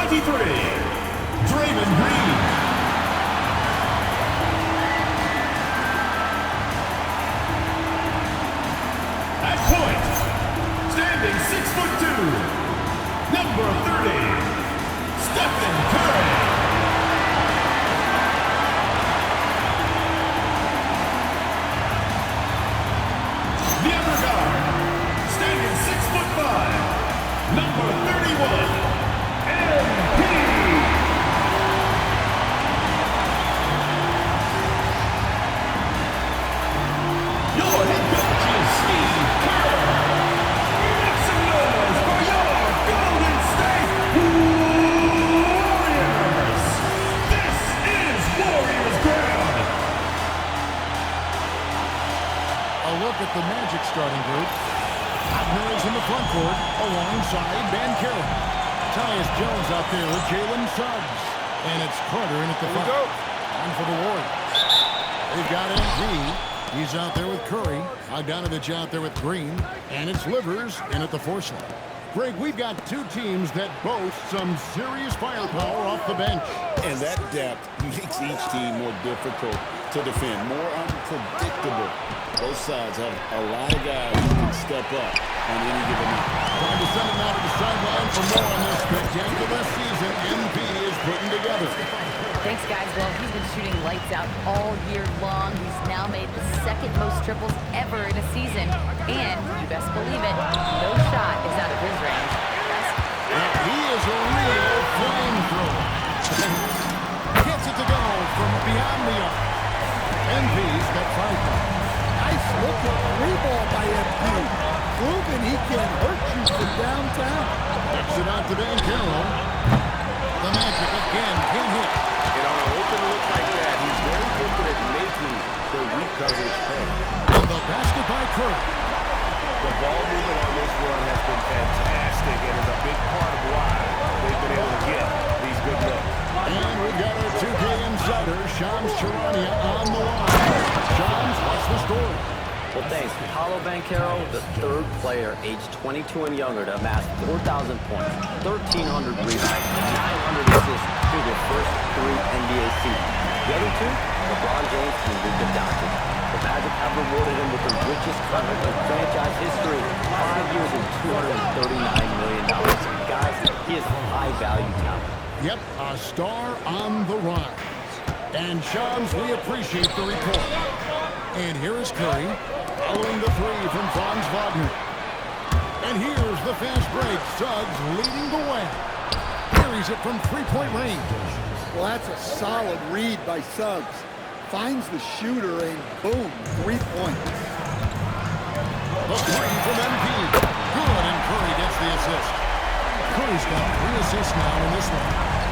23, Draymond Green. At point, standing 6'2", number 30, Stephen Curry. The other guard, standing 6'5", number 31, MP. Your head coach is Steve Kerr. Make some noise for your Golden State Warriors. This is Warriors ground. A look at the Magic starting group. Abner is in the front court alongside Banchero. Tyus Jones out there with Jalen Suggs. And it's Carter in at the front. On for the Warriors. They've got MP. He's out there with Curry. Bogdanovich out there with Green. And it's Livers in at the 4 slot. Greg, we've got two teams that boast some serious firepower off the bench. And that depth makes each team more difficult to defend, more unpredictable. Both sides have a lot of guys who can step up on any given night. Time to send him out to the sideline for more on this spectacular season MP is putting together. Thanks, guys. Well, he's been shooting lights out all year long. He's now made the second most triples ever in a season. And, you best believe it, no shot is out of his range. Well, he is a real flamethrower. Gets it to go from beyond the arc. MP's got 5 points. Nice look at three ball by MP. Proving he can hurt you from downtown. Gets it out to Banchero. The Magic again can't hit. And on an open look like that, he's very good at making the weak coverage pay. And the basket by Curry. The ball movement on this run has been fantastic and is a big part of why they've been able to get these good looks. And we got our 2K insider, Shams Charania, on the line. Shams, what's the story? Well, thanks. Paolo Banchero, the third player aged 22 and younger to amass 4,000 points, 1,300 rebounds, and 900 assists through their first 3 NBA seasons. The other two, LeBron James and Luka Doncic. The Magic have rewarded him with the richest contract in franchise history, 5 years and $239 million. Guys, he is high-value talent. Yep, a star on the rise. And Shams, we appreciate the report. And here is Curry, following the 3 from Franz Wagner. And here's the fast break. Suggs leading the way. Carries it from 3-point range. Well, that's a solid read by Suggs. Finds the shooter and boom, 3 points. The 3 from MP. Good, and Curry gets the assist. Curry's got 3 assists now in this one.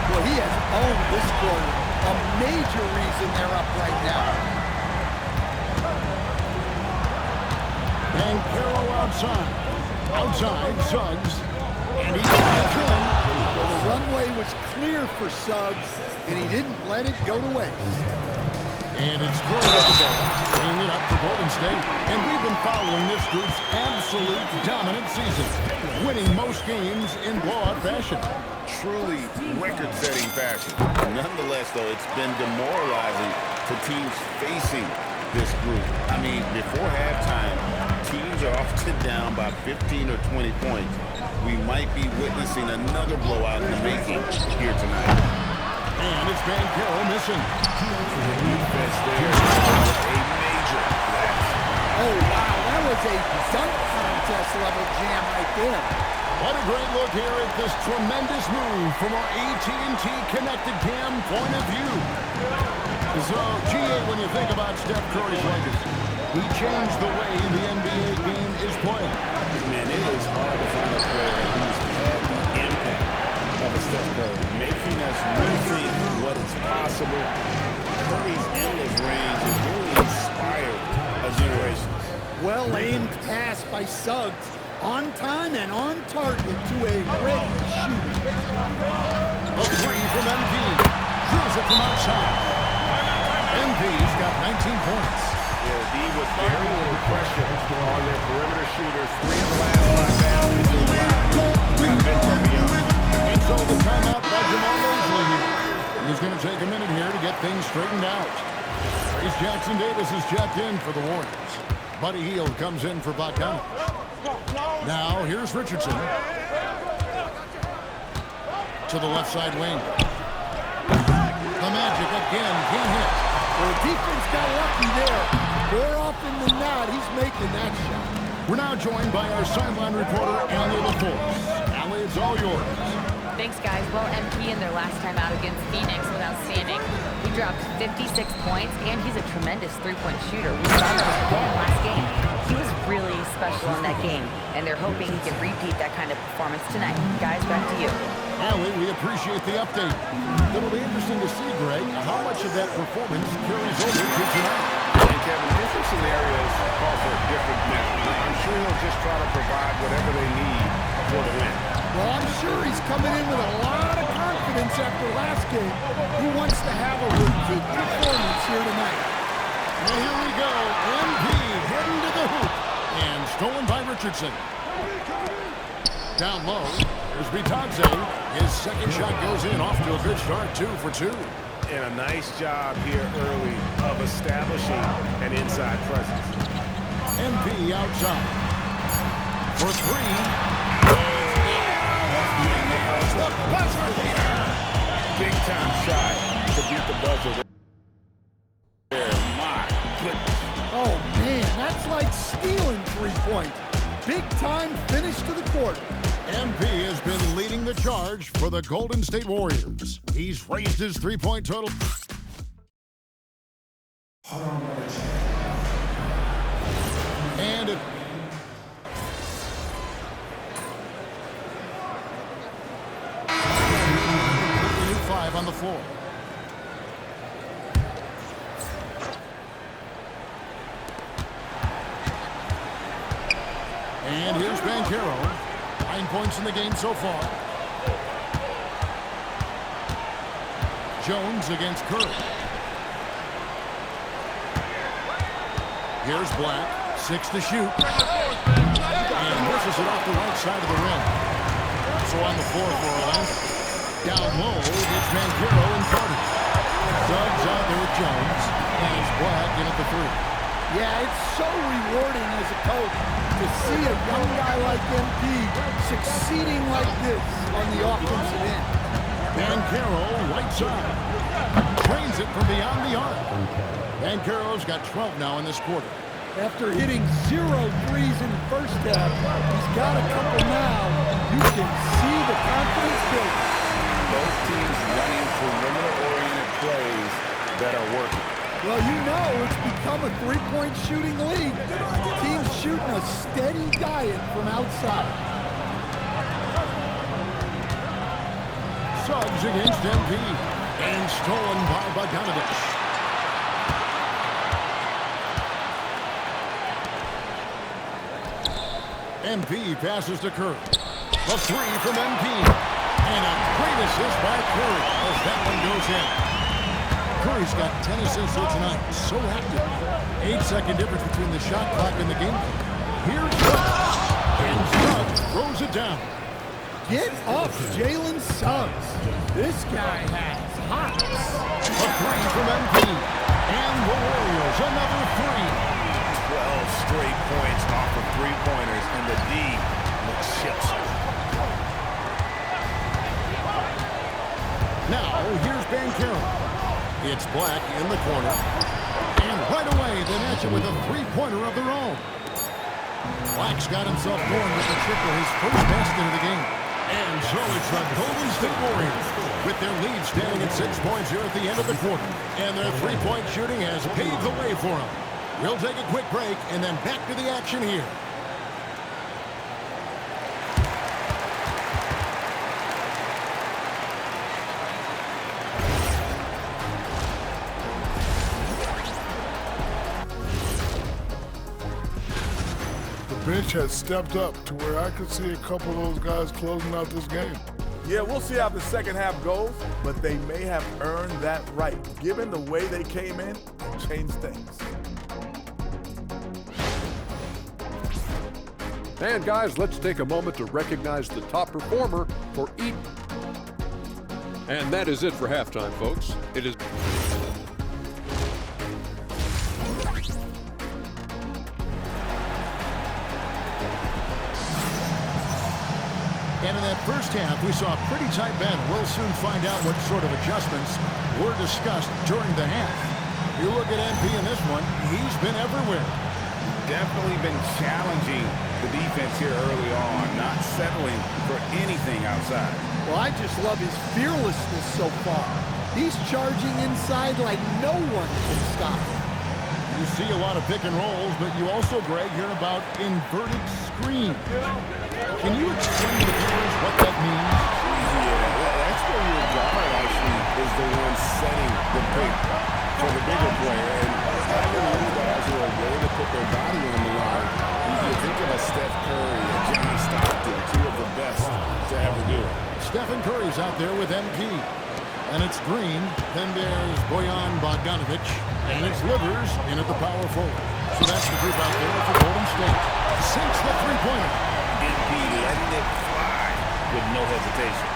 Well, he has owned this quarter. A major reason they're up right now. Banchero outside. Outside, Suggs. And he gets in. Well, the runway was clear for Suggs, and he didn't let it go to waste. And it's Curry at the ball, bringing it up for Golden State. And we've been following this group's absolute dominant season, winning most games in blowout fashion. Truly record-setting fashion. Nonetheless, though, it's been demoralizing to teams facing this group. I mean, before halftime, teams are often down by 15 or 20 points. We might be witnessing another blowout in the making here tonight. And it's Banchero missing. Defense there with a major lapse. Oh, wow, that was a dunk contest level jam right there. What a great look here at this tremendous move from our AT&T Connected Cam point of view. So, GA, when you think about Steph Curry's legacy, he changed the way the NBA game is played. Man, it is hard to find a player who's had the impact of a Steph Curry, making us rethink what is possible. Curry's endless range has really inspired a generation. Well-aimed pass by Suggs. On time and on target to a ready shooter. A 3 from MP. Drills it from outside. MP's got 19 points. Yeah, D was very little pressure on their perimeter shooters. 3 of the last 5 baskets. We've been from beyond. And so the timeout by going to take a minute here to get things straightened out. Trace Jackson Davis is checked in for the Warriors. Buddy Hield comes in for Bogdanovich. Now, here's Richardson. To the left side wing. The Magic again can't hit. Well, the defense got lucky there. More often than not, he's making that shot. We're now joined by our sideline reporter, Allie LaForce. Allie, it's all yours. Thanks, guys. Well, MP in their last time out against Phoenix was outstanding. He dropped 56 points, and he's a tremendous three-point shooter. We saw that again last game. He was really special in that game, and they're hoping he can repeat that kind of performance tonight. Guys, back to you. Allie, we appreciate the update. It'll be interesting to see, Greg, how much of that performance carries over to tonight. And Kevin, different scenarios call for a different measure. I'm sure he'll just try to provide whatever they need for the win. Well, I'm sure he's coming in with a lot of confidence after last game. He wants to have a repeat performance here tonight. And here we go. MP heading to the hoop. And stolen by Richardson. Down low. There's Bitadze. His second shot goes in. Off to a good start. 2 for 2. And a nice job here early of establishing an inside presence. MP outside. For 3. Big time shot to beat the buzzer there. My goodness. Oh, man, that's like stealing 3 points. Big time finish to the quarter. MP has been leading the charge for the Golden State Warriors. He's raised his three-point total. And it... New 5 on the floor. And here's Banchero. 9 points in the game so far. Jones against Curry. Here's Black. 6 to shoot. And misses it off the right side of the rim. So on the floor for Orlando. Down low, it's Banchero and Carter. Suggs out there with Jones. And it's Black in at the 3. Yeah, it's so rewarding as a coach to see a young guy like MP succeeding like this on the offensive end. Banchero, right side. Trains it from beyond the arc. Banchero's got 12 now in this quarter. After hitting 0 threes in the first half, he's got a couple now. You can see the confidence building. Both teams running perimeter-oriented plays that are working. Well, you know it's become a three-point shooting league. Teams shooting a steady diet from outside. Suggs against MP. And stolen by Bogdanovich. MP passes to Curry. A 3 from MP. And a great assist by Curry as that one goes in. Curry's got 10 assists here tonight. So active. 8-second difference between the shot clock and the game. Here's Suggs. And Suggs throws it down. Get up, Jalen Suggs. This guy has hops. A 3 from MP. And the Warriors, another 3. 12 straight points off of three-pointers, and the D looks chips. Now, here's Banchero. It's Black in the corner. And right away, they match it with a three-pointer of their own. Black's got himself going with the triple, his first basket of the game. And so it's the Golden State Warriors with their lead standing at 6 points here at the end of the quarter. And their three-point shooting has paved the way for them. We'll take a quick break and then back to the action here. The bench has stepped up to where I could see a couple of those guys closing out this game. Yeah, we'll see how the second half goes, but they may have earned that right, given the way they came in and changed things. And guys, let's take a moment to recognize the top performer for each. And that is it for halftime, folks. It is... And in that first half, we saw a pretty tight battle. We'll soon find out what sort of adjustments were discussed during the half. You look at MP in this one, he's been everywhere. Definitely been challenging the defense here early on, not settling for anything outside. Well, I just love his fearlessness so far. He's charging inside like no one can stop him. You see a lot of pick and rolls, but you also, Greg, hear about inverted screens. Can you explain to the viewers what that means? Yeah, that's where your guard actually is the one setting the pick for the bigger player. And having little guys who are ready to put their body on the line, you think of a Steph Curry, a Jimmy Stockton, two of the best to ever do it. Stephen Curry's out there with MP. And it's Green, then there's Bojan Bogdanovic, and it's Livers in at the power forward. So that's the group out there for Golden State. Sinks the three-pointer. MP letting it fly with no hesitation.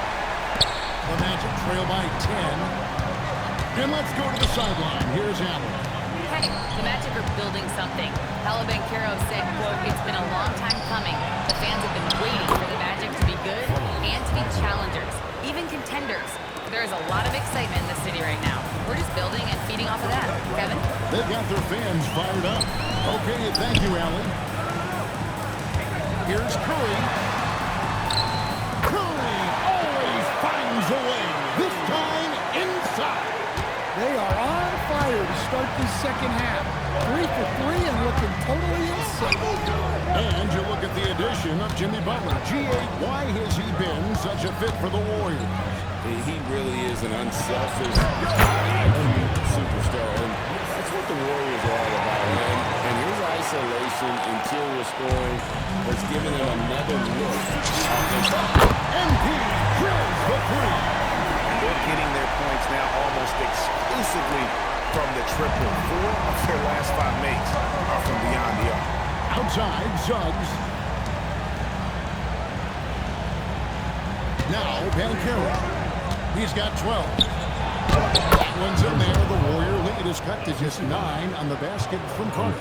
The Magic trail by 10. And let's go to the sideline. Here's Allen. Hey, the Magic are building something. Paolo Banchero said, quote, "It's been a long time coming. The fans have been waiting for the Magic to be good and to be challengers, even contenders. There is a lot of excitement in the city right now. We're just building and feeding off of that." Kevin? They've got their fans fired up. Okay, thank you, Allen. Here's Curry. Curry always finds a way. This time inside. They are on fire to start this second half. 3 for 3 and looking totally insane. And you look at the addition of Jimmy Butler. G8, why has he been such a fit for the Warriors? He really is an unselfish superstar, and that's what the Warriors are all about, man. And his isolation, interior scoring, has given him another look offensively. MP drills the three. They're getting their points now almost exclusively from the triple. 4 of their last 5 makes are from beyond the arc. Outside, Suggs. Now, Banchero. He's got 12. That one's in there. The Warrior lead is cut to just 9 on the basket from Carter.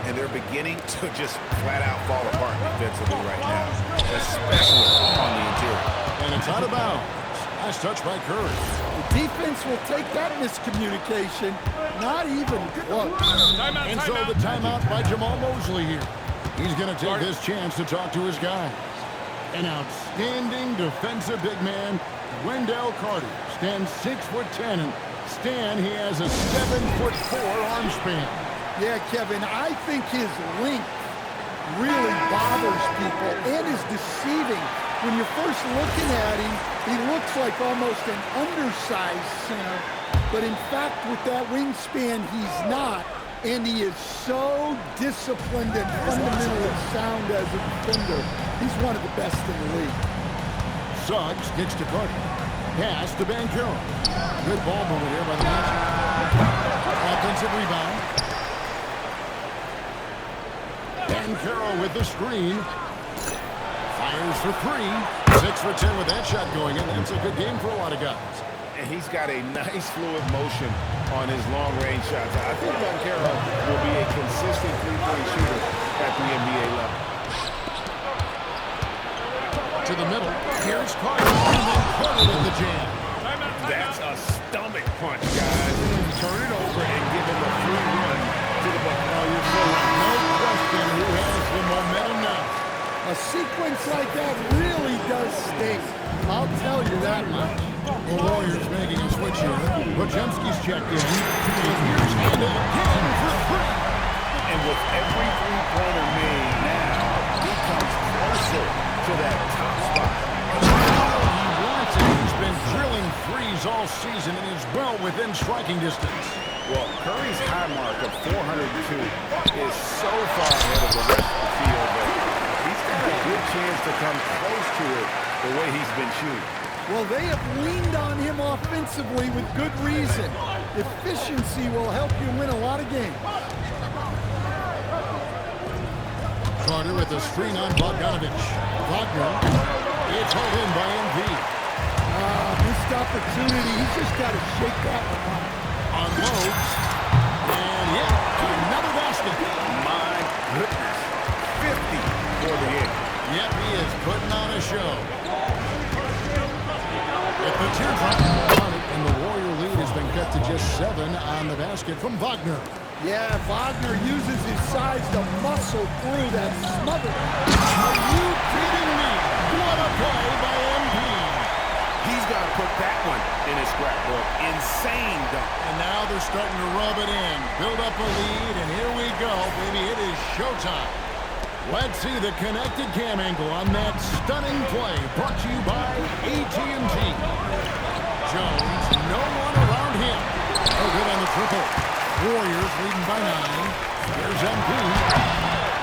And they're beginning to just flat out fall apart defensively right now, especially on the interior. And it's out of bounds. Nice touch by Curry. The defense will take that miscommunication. Not even close. And so the timeout by Jamal Mosley here. He's going to take this chance to talk to his guy. An outstanding defensive big man, Wendell Carter, stands 6'10", and Stan, he has a 7'4" arm span. Yeah, Kevin, I think his length really bothers people and is deceiving. When you're first looking at him, he looks like almost an undersized center, but in fact, with that wingspan, he's not, and he is so disciplined and fundamentally sound as a defender. He's one of the best in the league. Suggs kicks to Carter. Pass to Banchero. Good ball movement here by the Magic. Offensive rebound. Banchero with the screen. Fires for 3. 6 for 10 with that shot going in. That's a good game for a lot of guys. And he's got a nice fluid motion on his long-range shots. I think Banchero will be a consistent three-point shooter at the NBA level. To the middle. Here's Carter. And then Carter in the jam. That's a stomach punch, guys. Turn it over and give him a free run to the ball. Oh, you're full of no question who has the momentum now. A sequence like that really does sting. I'll tell you that much. The Warriors making a switch here. Podziemski's checked in. And here's Handel again for 3. And with every three-pointer made now, he comes closer to that top spot. He's been drilling threes all season and is well within striking distance. Well, Curry's high mark of 402 is so far ahead of the rest of the field that he's got a good chance to come close to it the way he's been shooting. Well, they have leaned on him offensively with good reason. Efficiency will help you win a lot of games. Carter with the screen on Bogdanovic. Wagner. It's held in by MP. Missed opportunity. He's just got to shake that one off. Unloads. And another basket. My goodness. 50 for the hit. Yep, he is putting on a show. If the teardrop on it, and the Warrior lead has been cut to just 7 on the basket from Wagner. Yeah, Wagner uses his size to muscle through that smother. Are you kidding me? What a play by MP. He's got to put that one in his scrapbook. Insane dunk. And now they're starting to rub it in. Build up a lead, and here we go, baby. It is showtime. Let's see the connected cam angle on that stunning play brought to you by AT&T. Jones, no one around him. No good on the triple. Warriors leading by 9. Here's MP.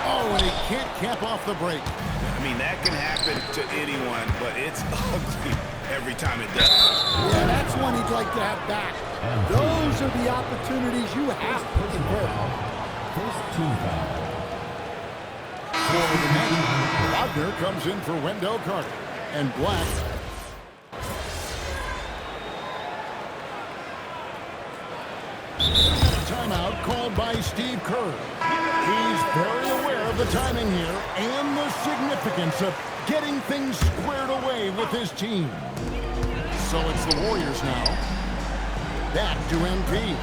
Oh, and he can't cap off the break. I mean, that can happen to anyone, but it's ugly every time it does. Yeah, that's one he'd like to have back. Those are the opportunities you have to convert. First team foul. For the Nets, Wagner comes in for Wendell Carter. And Black. Timeout called by Steve Kerr. He's very aware of the timing here and the significance of getting things squared away with his team. So it's the Warriors now. Back to MP.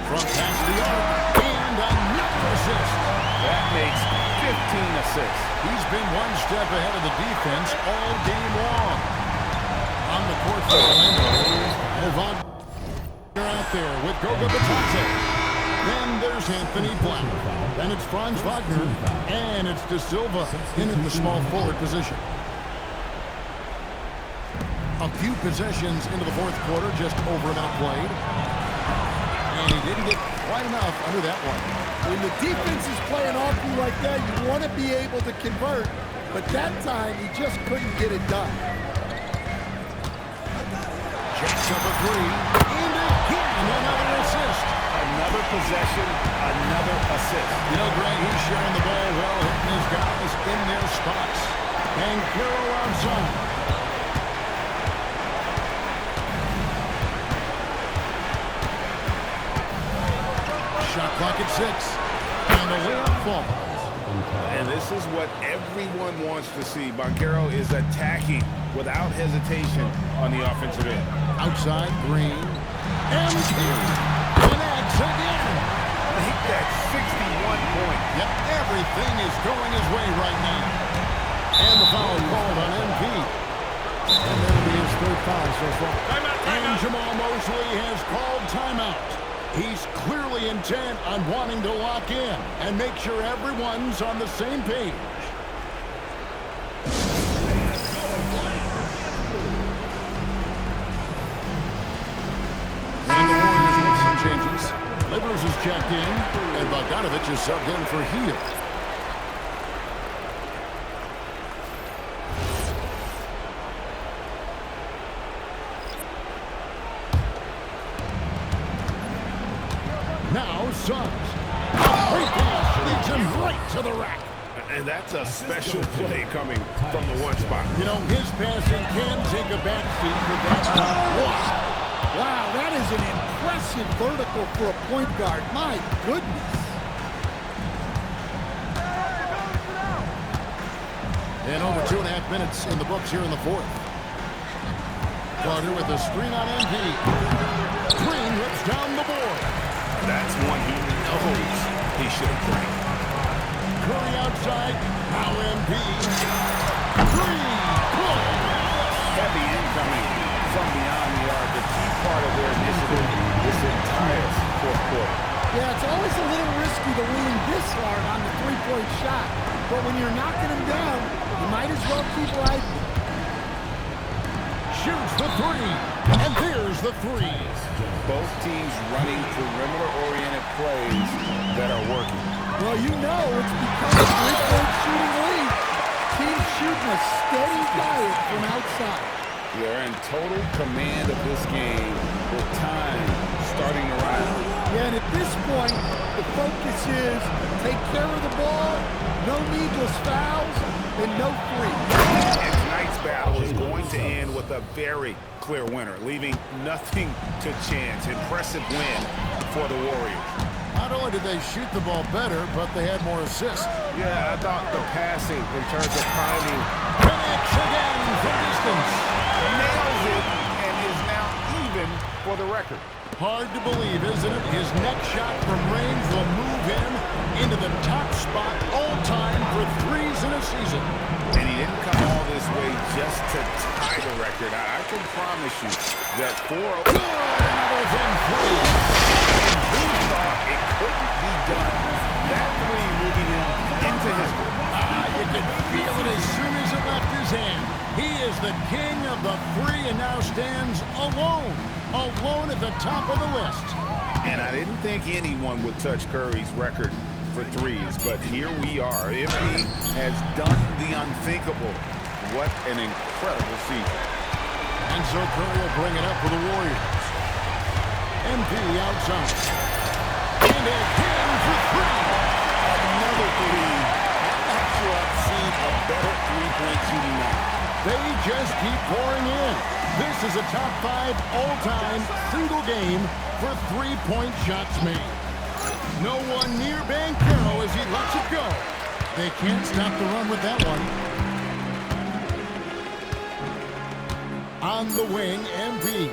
From past the arc. And another assist. That makes 15 assists. He's been one step ahead of the defense all game long. On the court for Orlando, Wagner out there with Goga Bitadze. Then there's Anthony Black. Then it's Franz Wagner. And it's De Silva in the small forward position. A few possessions into the fourth quarter, just over a minute played. And he didn't get quite enough under that one. When the defense is playing off you like that, you want to be able to convert. But that time, he just couldn't get it done. Jacks up a 3. And again, another assist. Another possession, another assist. You know, Greg, he's sharing the ball well, hitting his guys in their spots. And Carroll outside. Shot clock at 6. And the layup falls. And this is what everyone wants to see. Banchero is attacking without hesitation on the offensive end. Outside, Green. MP. Connects again. Make that 61 point. Yep, everything is going his way right now. And the foul called on MP. And that'll be his third foul so far. And Jamal Mosley has called timeout. He's clearly intent on wanting to lock in and make sure everyone's on the same page. And the Warriors make some changes. Livers is checked in, and Bogdanovich is subbed in for Hield. Now Suggs. A great pass leads him right to the rack. And that's a special play coming from the one spot. You know, his passing can take a backseat for that. Wow, that is an impressive vertical for a point guard. My goodness. And over 2.5 minutes in the books here in the fourth. Carter with a screen on MP. Green rips down the board. That's one he knows he should have played. Curry outside. Now MP. Green. Pull. Heavy incoming from beyond the arc. The key part of their initiative this entire fourth quarter. Yeah, it's always a little risky to lean this hard on the three-point shot. But when you're knocking them down, you might as well keep riding. Shoots the 3. And there's the 3. Both teams running perimeter-oriented plays that are working. Well, you know it's become a three-point shooting lead. Teams shooting a steady diet from outside. They're in total command of this game with time starting to run out. Yeah, and at this point, the focus is take care of the ball, no needless fouls, and no free. And tonight's battle is going to with a very clear winner, leaving nothing to chance. Impressive win for the Warriors. Not only did they shoot the ball better, but they had more assists. Yeah, I thought the passing in terms of timing. Connects again from distance. Nails it and is now even for the record. Hard to believe, isn't it? His next shot from range will move him into the top spot all time for threes in a season. And he didn't come all this way just to tie the record. I can promise you that Good! Another from three. who thought it couldn't be done? That three moving him into history. You could feel it as soon as it left his hand. He is the king of the three and now stands alone at the top of the list. And I didn't think anyone would touch Curry's record for threes, but here we are. If he has done the unthinkable, what an incredible season. And so Curry will bring it up for the Warriors. MP outside. And again for three. Another three. I'm not sure I've seen a better three-point shooting night. They just keep pouring in. This is a top 5 all-time single game for three-point shots made. No one near Banchero as he lets it go. They can't stop the run with that one. On the wing, MP.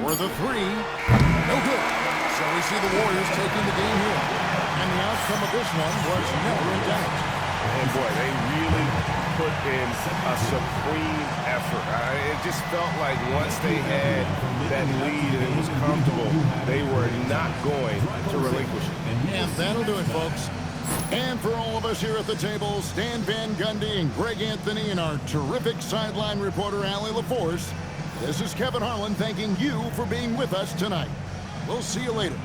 For the three. No good. So we see the Warriors taking the game here. And the outcome of this one was never in doubt. And boy, they really put in a supreme effort. It just felt like once they had that lead and it was comfortable, they were not going to relinquish it. And that'll do it, folks. And for all of us here at the table, Stan Van Gundy and Greg Anthony and our terrific sideline reporter, Allie LaForce, this is Kevin Harlan thanking you for being with us tonight. We'll see you later.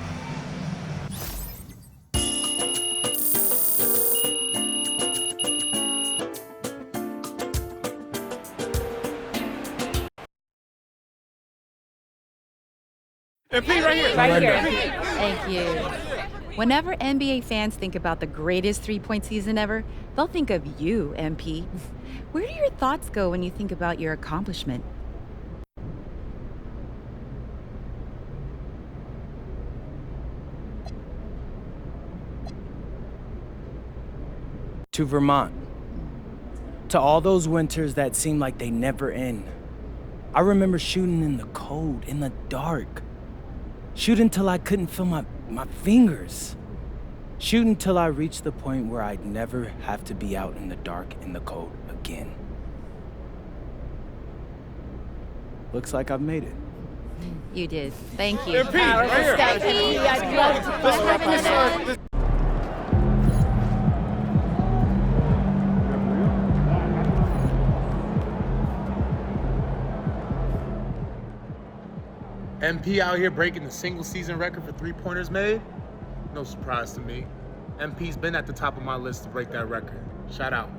Right here. Thank you. Whenever NBA fans think about the greatest three-point season ever, they'll think of you, MP. Where do your thoughts go when you think about your accomplishment? To Vermont. To all those winters that seem like they never end. I remember shooting in the cold, in the dark. Shooting till I couldn't feel my fingers. Shooting till I reached the point where I'd never have to be out in the dark and the cold again. Looks like I've made it. You did. Thank you. MP, right here. I'd love to play that. MP out here breaking the single season record for three-pointers made? No surprise to me. MP's been at the top of my list to break that record. Shout out.